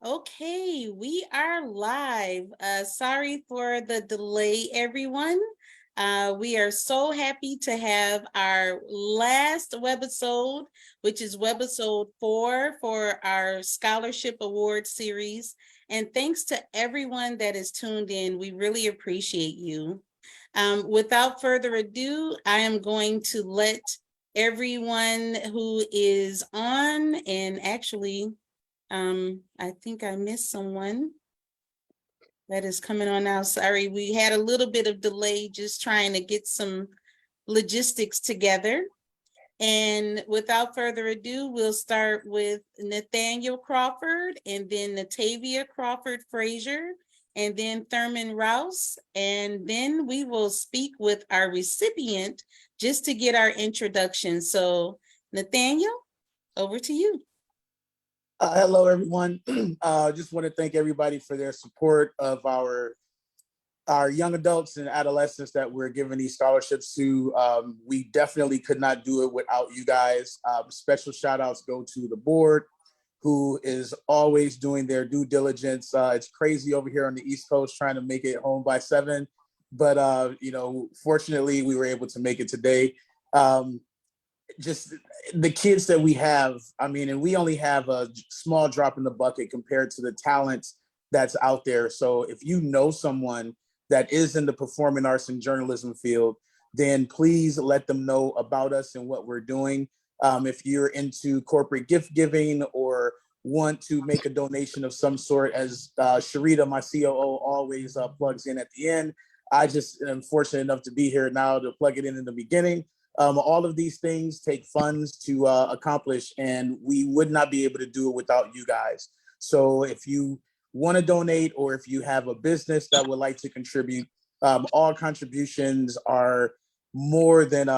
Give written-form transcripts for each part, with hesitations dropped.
Okay, we are live. Sorry for the delay, everyone. We are so happy to have our last webisode, which is webisode 4 for our scholarship award series. And thanks to everyone that is tuned in. We really appreciate you. Without further ado, I am going to let everyone who is on, and actually, I think I missed someone that is coming on now. Sorry, we had a little bit of delay just trying to get some logistics together. And without further ado, we'll start with Nathaniel Crawford, and then Natavia Crawford Frazier, and then Thurman Rouse. And then we will speak with our recipient just to get our introduction. So Nathaniel, over to you. Hello, everyone. Just want to thank everybody for their support of our young adults and adolescents that we're giving these scholarships to. We definitely could not do it without you guys. Special shout outs go to the board, who is always doing their due diligence. It's crazy over here on the East Coast trying to make it home by 7. But, fortunately, we were able to make it today. Just the kids that we have, and we only have a small drop in the bucket compared to the talent that's out there. So if you know someone that is in the performing arts and journalism field, then please let them know about us and what we're doing. If you're into corporate gift giving or want to make a donation of some sort, as Sharita, my COO, always plugs in at the end. I just am fortunate enough to be here now to plug it in the beginning. All of these things take funds to accomplish, and we would not be able to do it without you guys. So if you want to donate, or if you have a business that would like to contribute, all contributions are more than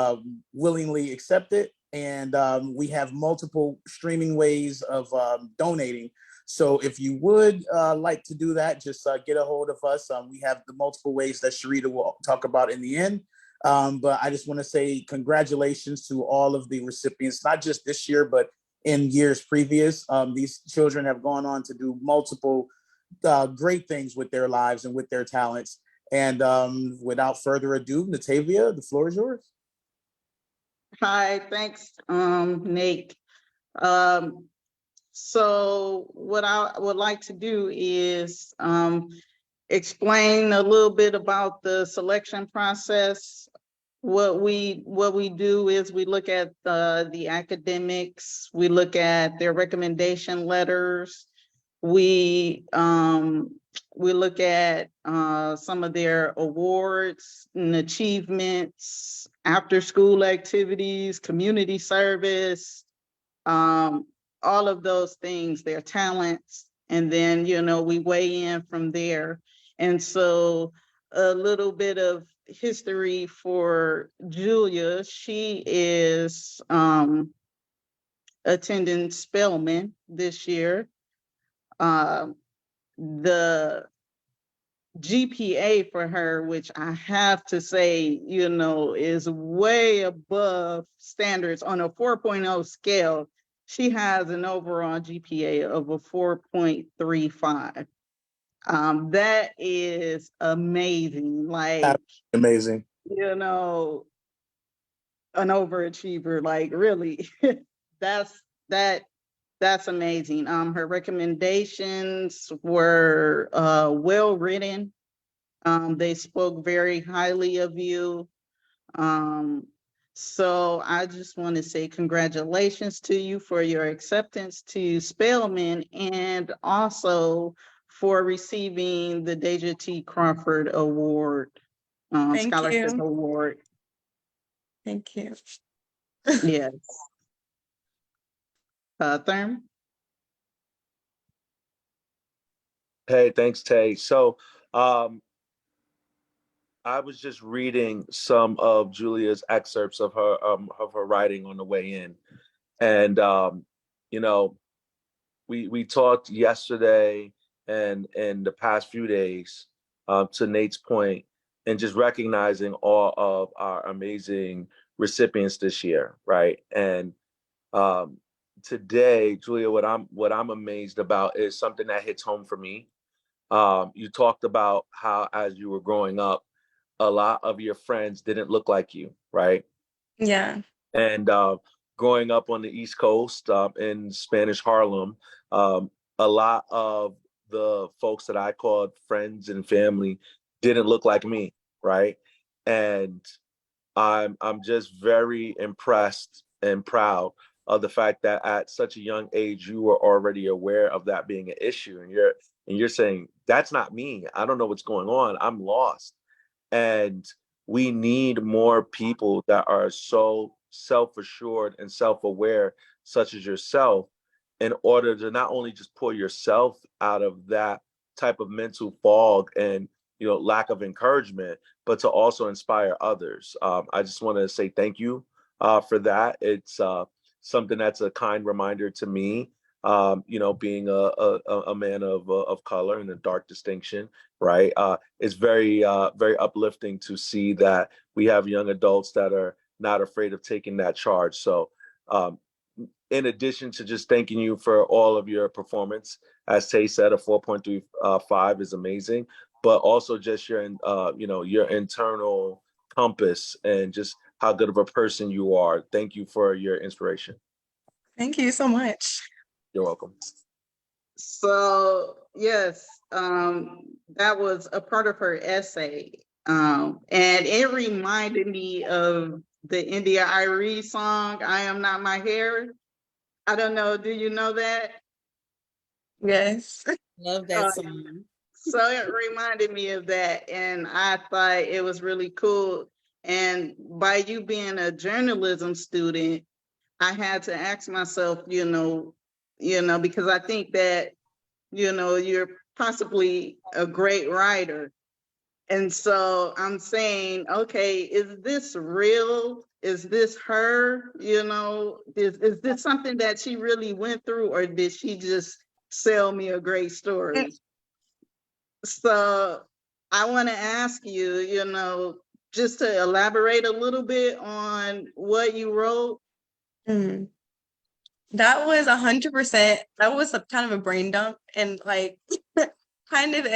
willingly accepted. And we have multiple streaming ways of donating. So if you would like to do that, just get a hold of us. We have the multiple ways that Sharita will talk about in the end. But I just want to say congratulations to all of the recipients, not just this year, but in years previous. These children have gone on to do multiple great things with their lives and with their talents. And without further ado, Natavia, the floor is yours. Hi, thanks, Nate. So what I would like to do is explain a little bit about the selection process. What we do is we look at the academics, we look at their recommendation letters, we look at some of their awards and achievements, after school activities, community service, all of those things, their talents, and then we weigh in from there. And so a little bit of history for Julia. She is attending Spelman this year. The GPA for her, which I have to say, is way above standards on a 4.0 scale. She has an overall GPA of a 4.35. That is amazing. Like, amazing. An overachiever, like really. That's amazing. Her recommendations were well written. They spoke very highly of you. So I just want to say congratulations to you for your acceptance to Spelman, and also for receiving the Deja T. Crawford Award, Scholarship Award. Thank you. Yes. Thurman? Hey, thanks, Tay. So I was just reading some of Julia's excerpts of her writing on the way in. And we talked yesterday and in the past few days, to Nate's point, and just recognizing all of our amazing recipients this year, right? And today, Julia, what I'm amazed about is something that hits home for me. You talked about how, as you were growing up, a lot of your friends didn't look like you, right? Yeah. And growing up on the East Coast in Spanish Harlem, a lot of the folks that I called friends and family didn't look like me, right? And I'm just very impressed and proud of the fact that at such a young age you were already aware of that being an issue, and you're saying that's not me. I don't know what's going on. I'm lost. And we need more people that are so self-assured and self-aware, such as yourself, in order to not only just pull yourself out of that type of mental fog and lack of encouragement, but to also inspire others. I just want to say thank you for that. It's something that's a kind reminder to me. Being a man of color and a dark distinction, right? It's very very uplifting to see that we have young adults that are not afraid of taking that charge. So, in addition to just thanking you for all of your performance, as Tay said, a 4.35 is amazing, but also just your your internal compass and just how good of a person you are. Thank you for your inspiration. Thank you so much. You're welcome. So yes, that was a part of her essay. And it reminded me of the India Irie song, I Am Not My Hair. I don't know, do you know that? Yes. Love that song. So it reminded me of that, and I thought it was really cool. And by you being a journalism student, I had to ask myself, because I think that, you're possibly a great writer. And so I'm saying, okay, is this real? Is this her? Is this something that she really went through, or did she just sell me a great story? So I want to ask you, just to elaborate a little bit on what you wrote. Mm. That was 100%. That was a kind of a brain dump and like kind of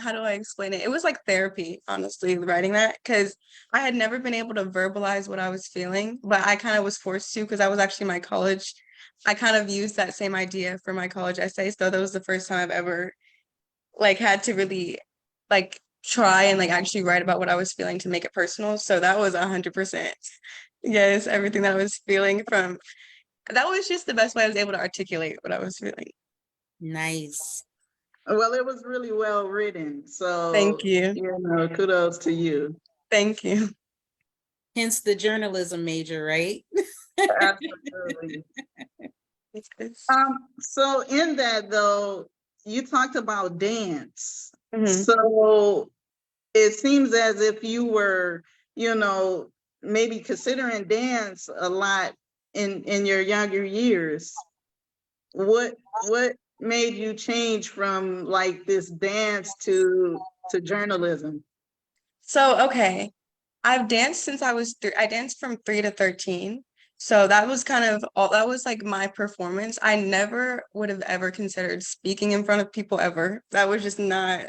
how do I explain it? It was like therapy, honestly, writing that, because I had never been able to verbalize what I was feeling, but I kind of was forced to because I was actually my college. I kind of used that same idea for my college essay. So that was the first time I've ever like had to really like try and like actually write about what I was feeling to make it personal. So that was 100%. Yes, everything that I was feeling from that was just the best way I was able to articulate what I was feeling. Nice. Well, it was really well written. So, Thank you. Kudos to you. Thank you. Hence the journalism major, right? Absolutely. So in that though, you talked about dance. So it seems as if you were, maybe considering dance a lot in your younger years. What made you change from like this dance to journalism? So, okay. I've danced since I was I danced from 3 to 13. So that was kind of all that was like my performance. I never would have ever considered speaking in front of people ever. That was just not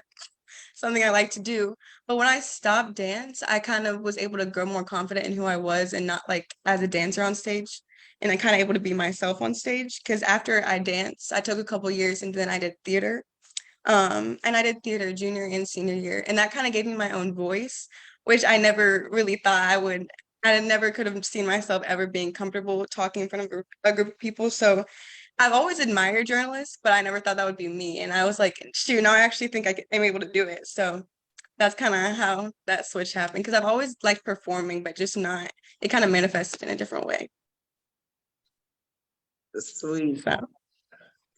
something I like to do. But when I stopped dance, I kind of was able to grow more confident in who I was and not like as a dancer on stage. And I kind of able to be myself on stage. Because after I danced, I took a couple years and then I did theater. And I did theater junior and senior year. And that kind of gave me my own voice, which I never really thought I would. I never could have seen myself ever being comfortable talking in front of a group of people. So I've always admired journalists, but I never thought that would be me. And I was like, shoot, now I actually think I'm able to do it. So that's kind of how that switch happened. Because I've always liked performing, but just not, it kind of manifested in a different way. Sweet.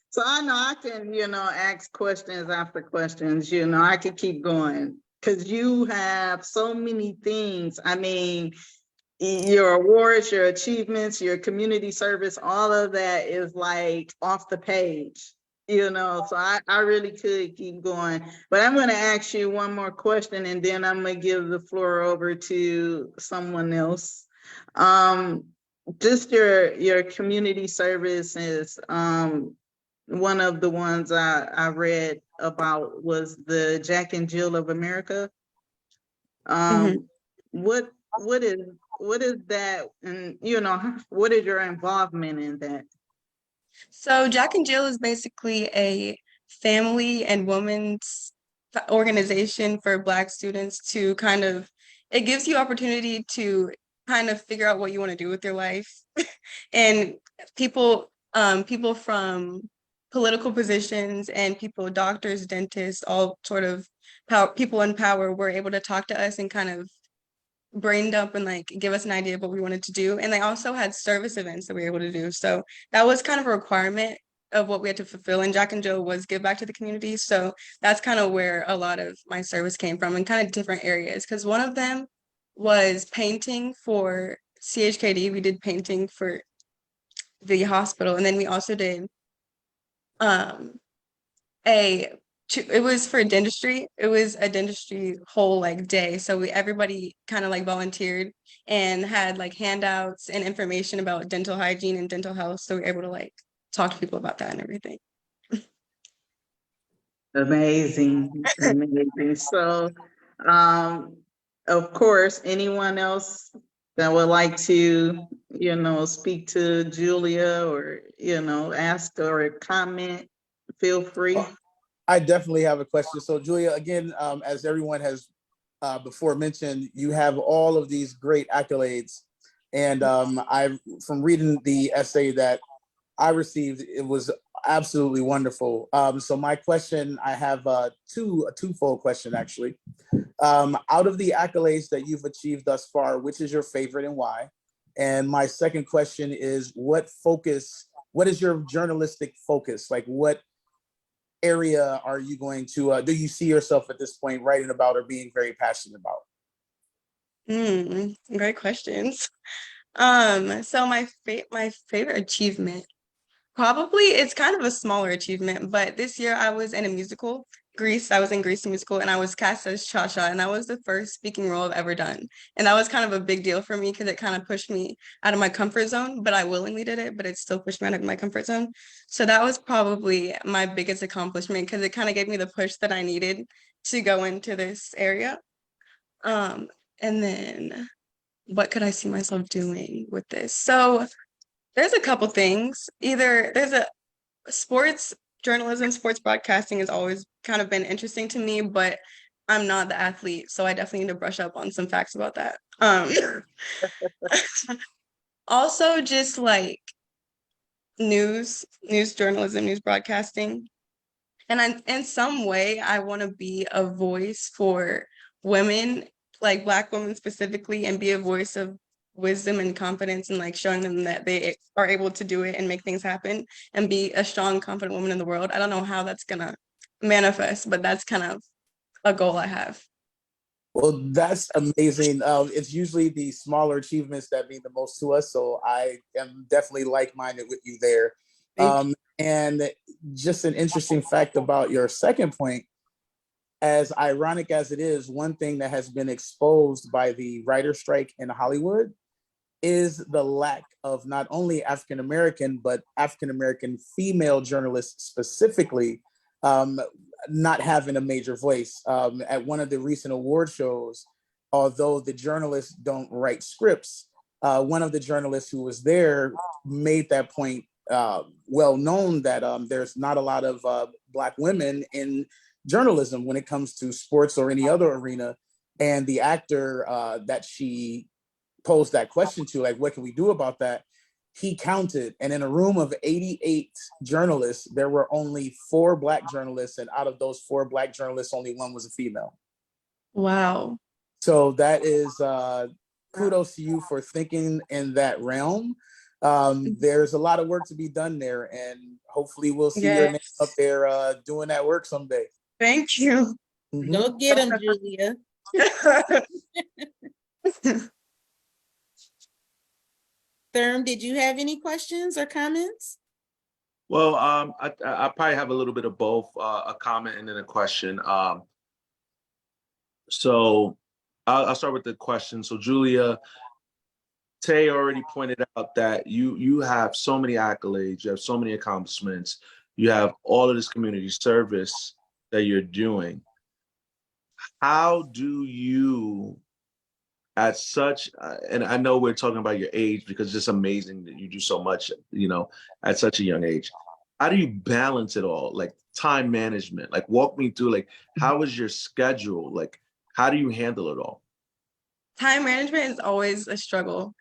So I know I can, ask questions after questions, I could keep going because you have so many things. I mean, your awards, your achievements, your community service, all of that is like off the page, so I really could keep going. But I'm going to ask you one more question and then I'm going to give the floor over to someone else. just your community service is one of the ones I read about was the Jack and Jill of America. Mhm. What what is what is that, and what is your involvement in that? So Jack and Jill is basically a family and women's organization for Black students to kind of, it gives you opportunity to kind of figure out what you want to do with your life. And people from political positions and people, doctors, dentists, all sort of people in power were able to talk to us and kind of brain dump and like give us an idea of what we wanted to do. And they also had service events that we were able to do. So that was kind of a requirement of what we had to fulfill. And Jack and Jill was give back to the community. So that's kind of where a lot of my service came from, in kind of different areas. Because one of them was painting for CHKD. We did painting for the hospital. And then we also did um a it was for dentistry. It was a dentistry whole like day. So everybody kind of like volunteered and had like handouts and information about dental hygiene and dental health. So we were able to like talk to people about that and everything. Amazing, amazing. So, of course, anyone else that would like to, speak to Julia or, ask or comment, feel free. I definitely have a question. So Julia, again, as everyone has before mentioned, you have all of these great accolades. And from reading the essay that I received, it was absolutely wonderful. So my question, I have a twofold question actually. Out of the accolades that you've achieved thus far, which is your favorite and why? And my second question is, what is your journalistic focus? Like what area are you going to, do you see yourself at this point writing about or being very passionate about? Great questions. So my favorite achievement, probably it's kind of a smaller achievement, but this year I was in a musical, Grease. I was in Grease musical and I was cast as Cha-Cha, and that was the first speaking role I've ever done. And that was kind of a big deal for me because it kind of pushed me out of my comfort zone, but I willingly did it, but it still pushed me out of my comfort zone. So that was probably my biggest accomplishment because it kind of gave me the push that I needed to go into this area. Um, and then what could I see myself doing with this? So there's a couple things. Either there's a sports journalism, sports broadcasting has always kind of been interesting to me, but I'm not the athlete, so I definitely need to brush up on some facts about that. Also just like news journalism, news broadcasting. And in some way, I want to be a voice for women, like Black women specifically, and be a voice of wisdom and confidence and like showing them that they are able to do it and make things happen and be a strong, confident woman in the world. I don't know how that's gonna manifest, but that's kind of a goal I have. Well, that's amazing. It's usually the smaller achievements that mean the most to us. So I am definitely like-minded with you there. And just an interesting fact about your second point, as ironic as it is, one thing that has been exposed by the writer strike in Hollywood is the lack of not only African American, but African American female journalists specifically not having a major voice. At one of the recent award shows, although the journalists don't write scripts, one of the journalists who was there made that point well known that there's not a lot of Black women in journalism when it comes to sports or any other arena. And the actor that she posed that question to, like, what can we do about that? He counted, and in a room of 88 journalists, there were only 4 Black journalists, and out of those 4 Black journalists, only 1 was a female. Wow. So that is kudos to you for thinking in that realm. There's a lot of work to be done there, and hopefully we'll see your name up there doing that work someday. Thank you. Go get him, Julia. Therm, did you have any questions or comments? Well, I probably have a little bit of both, a comment and then a question. So I'll start with the question. So Julia, Tay already pointed out that you have so many accolades, you have so many accomplishments, you have all of this community service that you're doing. How do you, at such, and I know we're talking about your age because it's just amazing that you do so much, at such a young age. How do you balance it all? Like time management, like walk me through, like, how is your schedule? Like, how do you handle it all? Time management is always a struggle.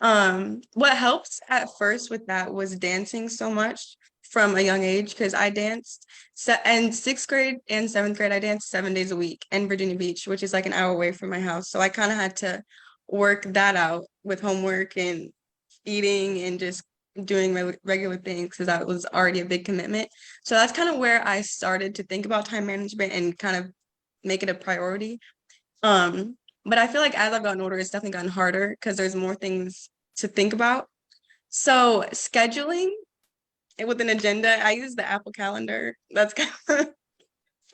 What helped at first with that was dancing so much from a young age, because I danced in 6th grade and 7th grade. I danced 7 days a week in Virginia Beach, which is like an hour away from my house. So I kind of had to work that out with homework and eating and just doing regular things, because that was already a big commitment. So that's kind of where I started to think about time management and kind of make it a priority. But I feel like as I've gotten older, it's definitely gotten harder because there's more things to think about. So scheduling with an agenda, I use the Apple Calendar. That's kind of,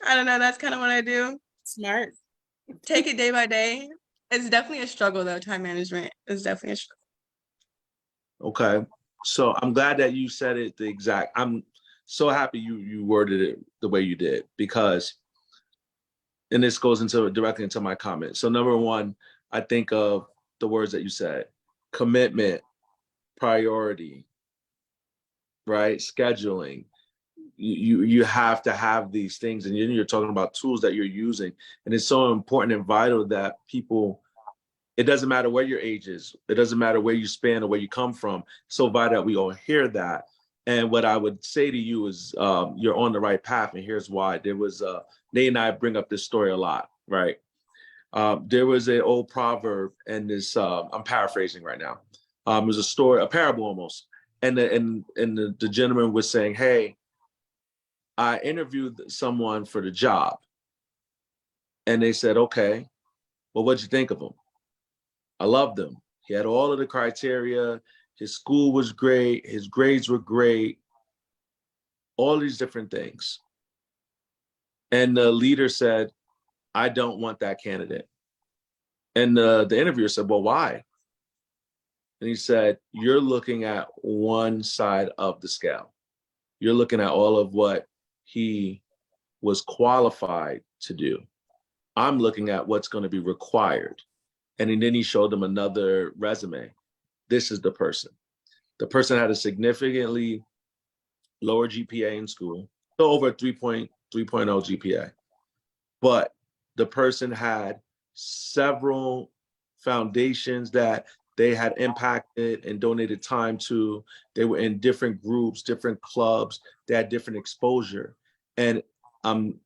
I don't know, that's kind of what I do. Smart. Take it day by day. It's definitely a struggle though. Time management is definitely a struggle. Okay. So I'm glad that you said it I'm so happy you worded it the way you did, because, and this goes directly into my comment. So number one, I think of the words that you said: commitment, priority, right? Scheduling. You have to have these things, and you're talking about tools that you're using, and it's so important and vital that people, it doesn't matter what your age is, it doesn't matter where you span or where you come from, it's so vital that we all hear that. And what I would say to you is, you're on the right path, and here's why. There was Nate and I bring up this story a lot, right? There was an old proverb, and this I'm paraphrasing right now. It was a story, a parable almost, and the gentleman was saying, "Hey, I interviewed someone for the job," and they said, "Okay, well, what'd you think of him?" "I loved him. He had all of the criteria. His school was great. His grades were great. All these different things." And the leader said, "I don't want that candidate." And the interviewer said, "Well, why?" And he said, "You're looking at one side of the scale. You're looking at all of what he was qualified to do. I'm looking at what's going to be required." And then he showed them another resume. This is the person. The person had a significantly lower GPA in school, so over 3.0 GPA. But the person had several foundations that they had impacted and donated time to. They were in different groups, different clubs. They had different exposure. And I'm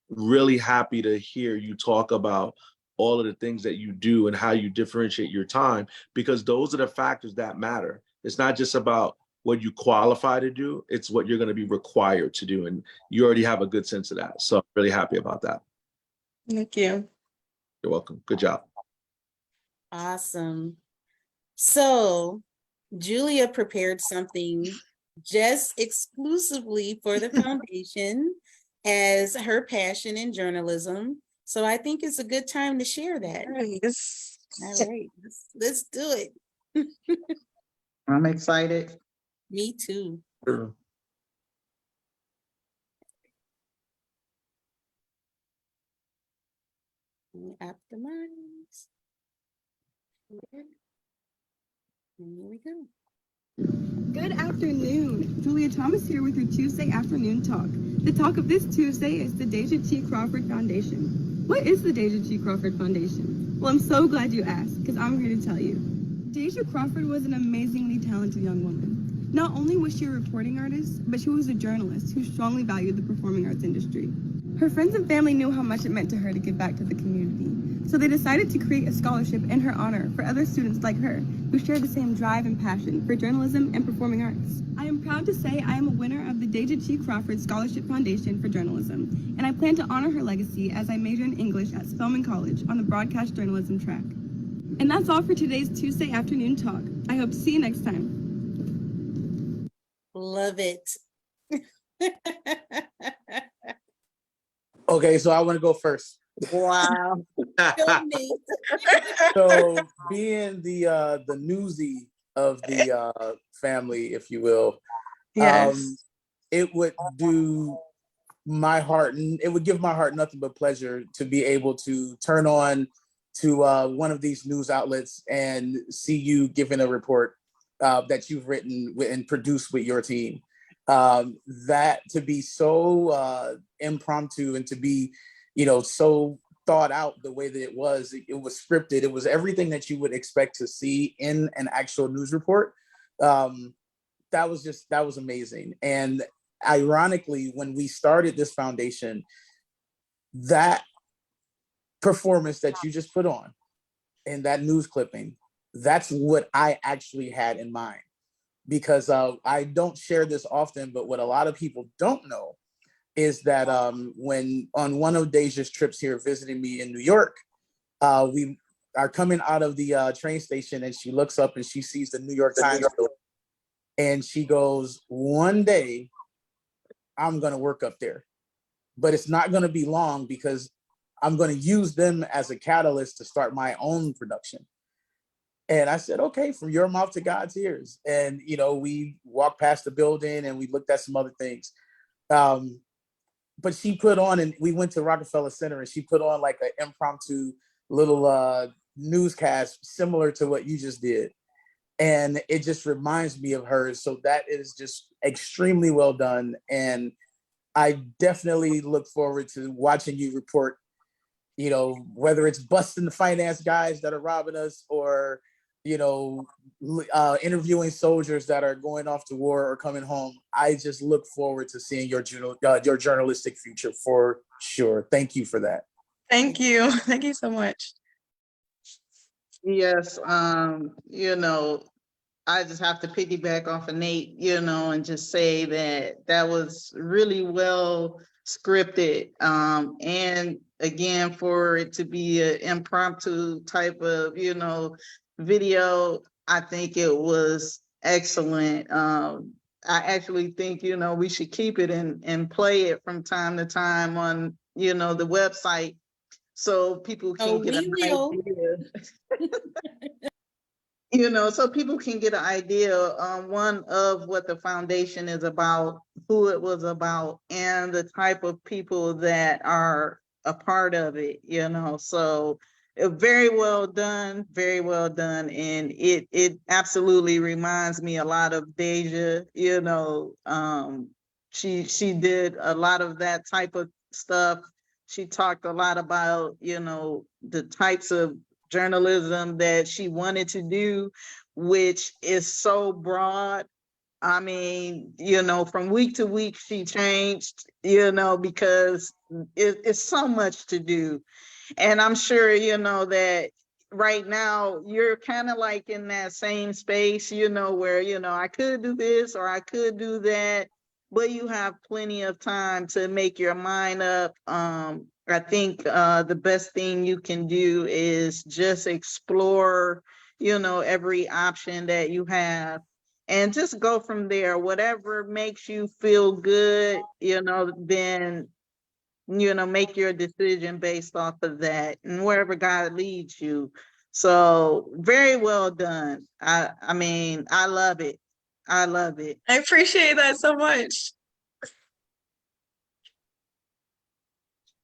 really happy to hear you talk about all of the things that you do and how you differentiate your time, because those are the factors that matter. It's not just about what you qualify to do, it's what you're going to be required to do. And you already have a good sense of that. So I'm really happy about that. Thank you. You're welcome. Good job. Awesome. So Julia prepared something just exclusively for the foundation as her passion in journalism. So I think it's a good time to share that. Yes. All right, let's do it. I'm excited. Me too. Sure. Optimize. And here we go. Good afternoon. Julea Thomas here with your Tuesday afternoon talk. The talk of this Tuesday is the Deja T. Crawford Foundation. What is the Deja T. Crawford Foundation? Well, I'm so glad you asked, because I'm here to tell you. Deja Crawford was an amazingly talented young woman. Not only was she a reporting artist, but she was a journalist who strongly valued the performing arts industry. Her friends and family knew how much it meant to her to give back to the community, so they decided to create a scholarship in her honor for other students like her who share the same drive and passion for journalism and performing arts. I am proud to say I am a winner of the Deja T. Crawford Scholarship Foundation for Journalism, and I plan to honor her legacy as I major in English at Spelman College on the broadcast journalism track. And that's all for today's Tuesday afternoon talk. I hope to see you next time. Love it. Okay, so I want to go first. Wow. Donate. So being the newsie of the family, if you will, um, Yes. it would do my heart, and it would give my heart nothing but pleasure to be able to turn on to one of these news outlets and see you giving a report that you've written and produced with your team. That to be so impromptu and to be, so thought out the way that it was scripted. It was everything that you would expect to see in an actual news report. Um, that was amazing. And ironically, when we started this foundation, that performance that you just put on and that news clipping, that's what I actually had in mind. Because I don't share this often, but what a lot of people don't know is that when on one of Deja's trips here visiting me in New York, we are coming out of the train station and she looks up and she sees the New York Times and she goes, one day I'm going to work up there, but it's not going to be long because I'm going to use them as a catalyst to start my own production. And I said, okay, from your mouth to God's ears. And, we walked past the building and we looked at some other things. But she put on, and we went to Rockefeller Center and she put on like an impromptu little newscast similar to what you just did. And it just reminds me of her. So that is just extremely well done. And I definitely look forward to watching you report, whether it's busting the finance guys that are robbing us or, interviewing soldiers that are going off to war or coming home. I just look forward to seeing your journalistic future for sure. Thank you for that. Thank you. Thank you so much. Yes, I just have to piggyback off of Nate, and just say that that was really well scripted. And again, for it to be an impromptu type of, video, I think it was excellent. I actually think, we should keep it and play it from time to time on, the website so people Oh, can get we an will. idea. So people can get an idea one of what the foundation is about, who it was about, and the type of people that are a part of it, so very well done, very well done. And it absolutely reminds me a lot of Deja. She did a lot of that type of stuff. She talked a lot about, the types of journalism that she wanted to do, which is so broad. I mean, from week to week she changed, because it's so much to do. And I'm sure, that right now you're kind of like in that same space, where, I could do this or I could do that, but you have plenty of time to make your mind up. I think the best thing you can do is just explore, every option that you have and just go from there. Whatever makes you feel good, then make your decision based off of that and wherever God leads you. So very well done. I mean, I love it. I love it. I appreciate that so much.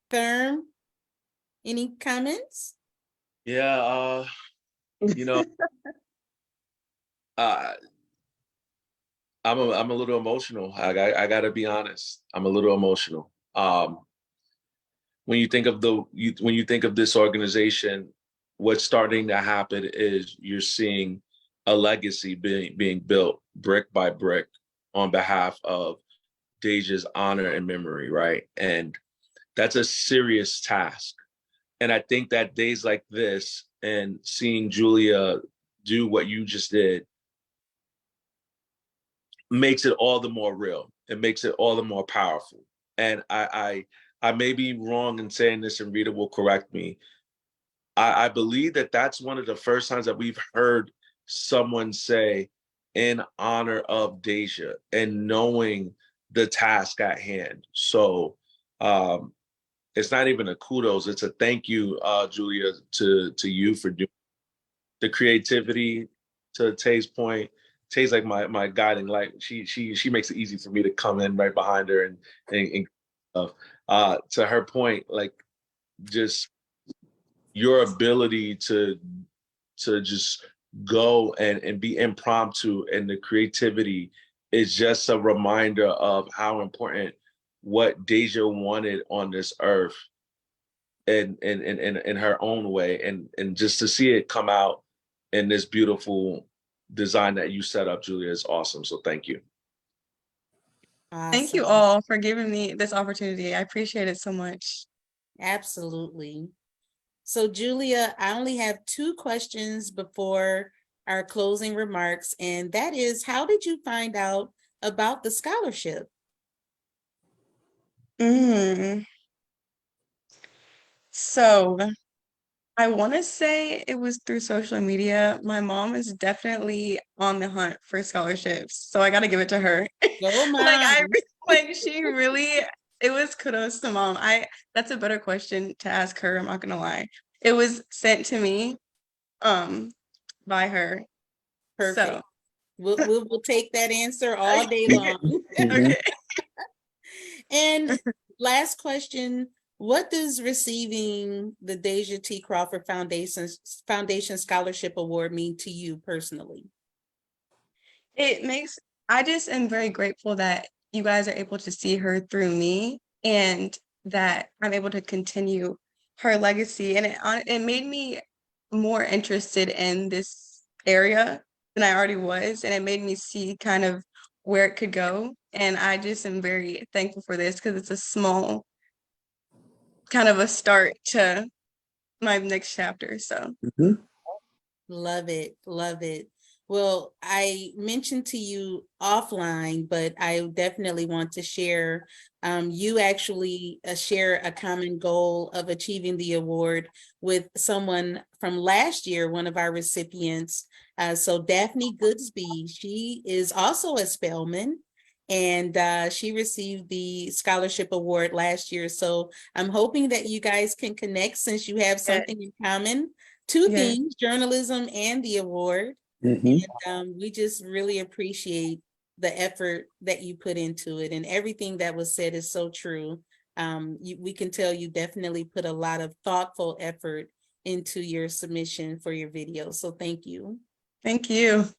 Firm, any comments? Yeah, you know, uh, I'm a little emotional. I gotta be honest. I'm a little emotional. When you think of when you think of this organization, what's starting to happen is you're seeing a legacy being built brick by brick on behalf of Deja's honor and memory, right? And that's a serious task. And I think that days like this and seeing Julea do what you just did makes it all the more real. It makes it all the more powerful. And I may be wrong in saying this, and Rita will correct me. I believe that that's one of the first times that we've heard someone say in honor of Deja and knowing the task at hand. So it's not even a kudos, it's a thank you, Julia, to you for doing the creativity. To Tay's point, Tay's like my guiding light. She makes it easy for me to come in right behind her and stuff. To her point, like just your ability to just go and be impromptu, and the creativity is just a reminder of how important what Deja wanted on this earth in her own way, and just to see it come out in this beautiful design that you set up, Julia, is awesome. So thank you. Thank you Awesome. all for giving me this opportunity. I appreciate it so much. Absolutely. So Julia, I only have 2 questions before our closing remarks, and that is, how did you find out about the scholarship? So I want to say it was through social media. My mom is definitely on the hunt for scholarships, so I got to give it to her. Go Like mom. she really, it was kudos to mom. That's a better question to ask her, I'm not gonna lie. It was sent to me by her. Perfect. So We'll take that answer all day long. okay. And last question, what does receiving the Deja T. Crawford Foundation Scholarship Award mean to you personally? I just am very grateful that you guys are able to see her through me, and that I'm able to continue her legacy. And it made me more interested in this area than I already was. And it made me see kind of where it could go. And I just am very thankful for this, because it's a small kind of a start to my next chapter. So Love it. Love it. Well, I mentioned to you offline, but I definitely want to share. You actually share a common goal of achieving the award with someone from last year, one of our recipients. So Daphne Goodsby, she is also a Spelman, and she received the scholarship award last year. So I'm hoping that you guys can connect, since you have something in common. 2 yeah. things, journalism and the award. Mhm. We just really appreciate the effort that you put into it, and everything that was said is so true. We can tell you definitely put a lot of thoughtful effort into your submission for your video. So thank you. Thank you.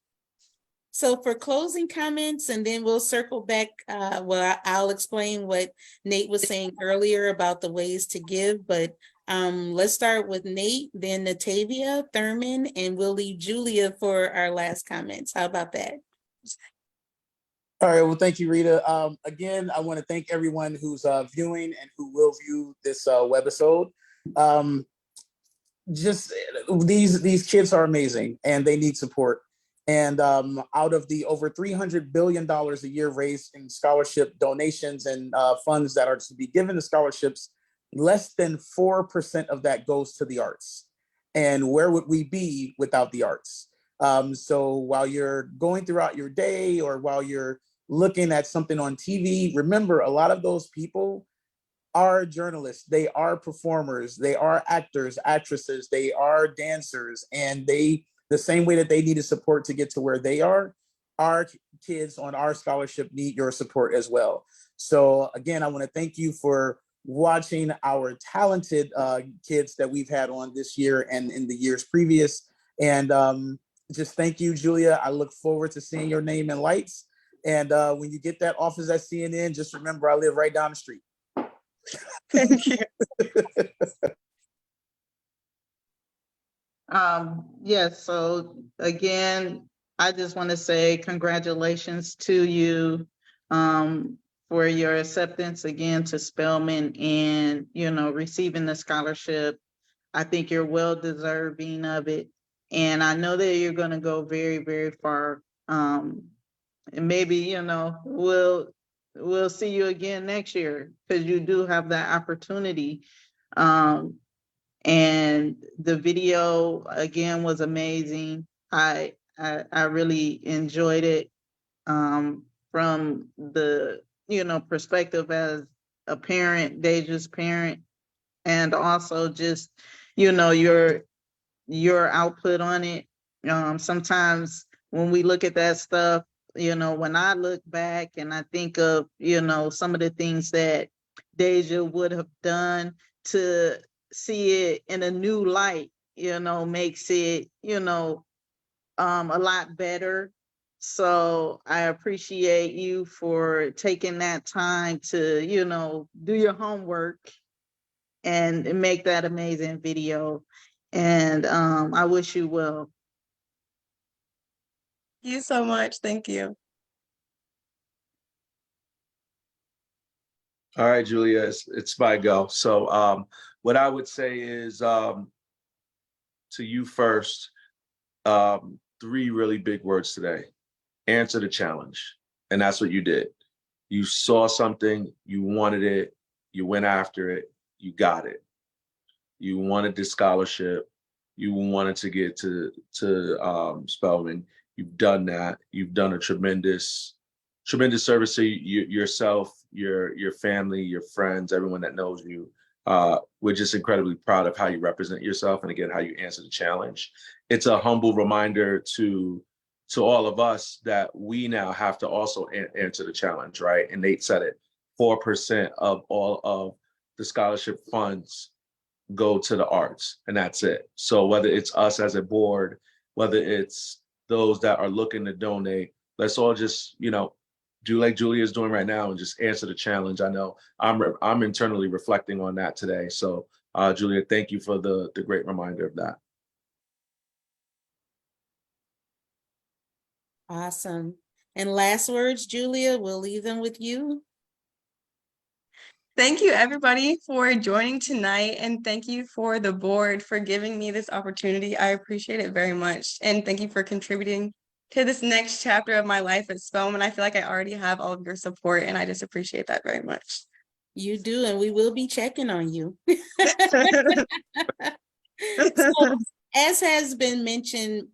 So for closing comments, and then we'll circle back. I'll explain what Nate was saying earlier about the ways to give, but let's start with Nate, then Natavia, Thurman, and we'll leave Julia for our last comments. How about that? All right. Well, thank you, Rita. Again, I want to thank everyone who's viewing and who will view this webisode. Just these kids are amazing, and they need support. And out of the over $300 billion a year raised in scholarship donations and funds that are to be given to scholarships, less than 4% of that goes to the arts. And where would we be without the arts? So while you're going throughout your day, or while you're looking at something on TV, remember, a lot of those people are journalists, they are performers, they are actors, actresses, they are dancers, and the same way that they needed support to get to where they are, our kids on our scholarship need your support as well. So again, I want to thank you for watching our talented kids that we've had on this year and in the years previous. And just thank you, Julia. I look forward to seeing your name in lights. And when you get that office at CNN, just remember, I live right down the street. Thank you. Yes, so again, I just want to say congratulations to you for your acceptance again to Spelman, and receiving the scholarship. I think you're well deserving of it, and I know that you're going to go very, very far. And maybe we'll see you again next year, because you do have that opportunity. And the video again was amazing. I really enjoyed it from the perspective as a parent, Deja's parent. and also just, your output on it. Sometimes when we look at that stuff, when I look back and I think of, some of the things that Deja would have done, to see it in a new light, makes it, a lot better. So I appreciate you for taking that time to, do your homework and make that amazing video. And I wish you well. Thank you so much. Thank you. All right, Julia, it's my go. So what I would say is to you first, three really big words today. Answer the challenge. And that's what you did. You saw something, you wanted it, you went after it, you got it. You wanted this scholarship, you wanted to get to Spelman. You've done that. You've done a tremendous service to yourself, your family, your friends, everyone that knows you. We're just incredibly proud of how you represent yourself, and again, how you answer the challenge. It's a humble reminder to all of us that we now have to also answer the challenge, right? And Nate said it, 4% of all of the scholarship funds go to the arts, and that's it. So whether it's us as a board, whether it's those that are looking to donate, let's all just, do like Julia is doing right now and just answer the challenge. I know I'm internally reflecting on that today. So Julia, thank you for the great reminder of that. Awesome. And last words, Julia, we'll leave them with you. Thank you, everybody, for joining tonight, and thank you for the board for giving me this opportunity. I appreciate it very much, and thank you for contributing to this next chapter of my life at Spelman. I feel like I already have all of your support, and I just appreciate that very much. You do, and we will be checking on you. So, as has been mentioned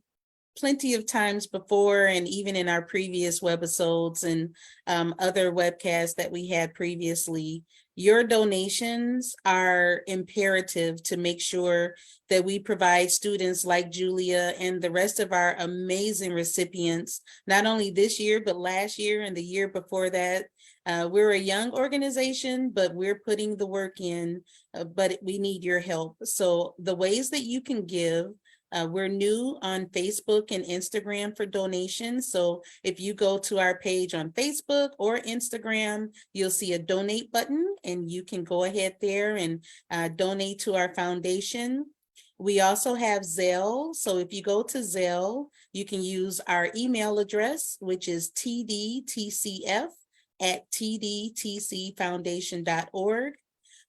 plenty of times before, and even in our previous webisodes and other webcasts that we had previously, your donations are imperative to make sure that we provide students like Julia and the rest of our amazing recipients, not only this year, but last year and the year before that. We're a young organization, but we're putting the work in, but we need your help. So the ways that you can give, we're new on Facebook and Instagram for donations. So if you go to our page on Facebook or Instagram, you'll see a donate button, and you can go ahead there and donate to our foundation. We also have Zelle. So if you go to Zelle, you can use our email address, which is tdtcf@tdtcfoundation.org.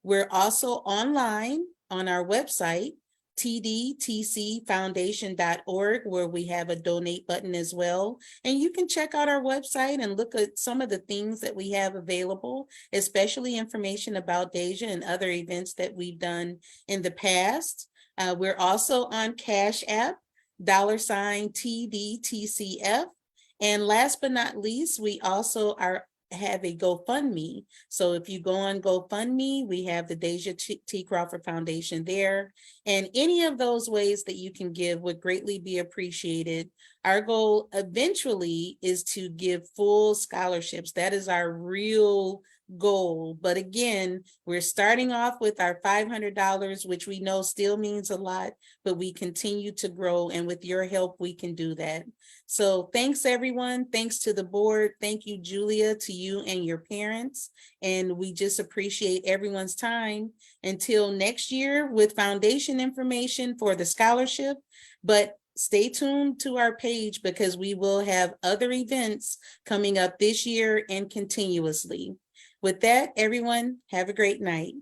We're also online on our website, tdtcfoundation.org, where we have a donate button as well. And you can check out our website and look at some of the things that we have available, especially information about Deja and other events that we've done in the past. We're also on Cash App, $TDTCF. And last but not least, we also have a GoFundMe. So if you go on GoFundMe, we have the Deja T. Crawford Foundation there. And any of those ways that you can give would greatly be appreciated. Our goal eventually is to give full scholarships. That is our real goal. But again, we're starting off with our $500, which we know still means a lot, but we continue to grow. And with your help, we can do that. So thanks, everyone. Thanks to the board. Thank you, Julia, to you and your parents. And we just appreciate everyone's time. Until next year with foundation information for the scholarship. But stay tuned to our page, because we will have other events coming up this year and continuously. With that, everyone, have a great night.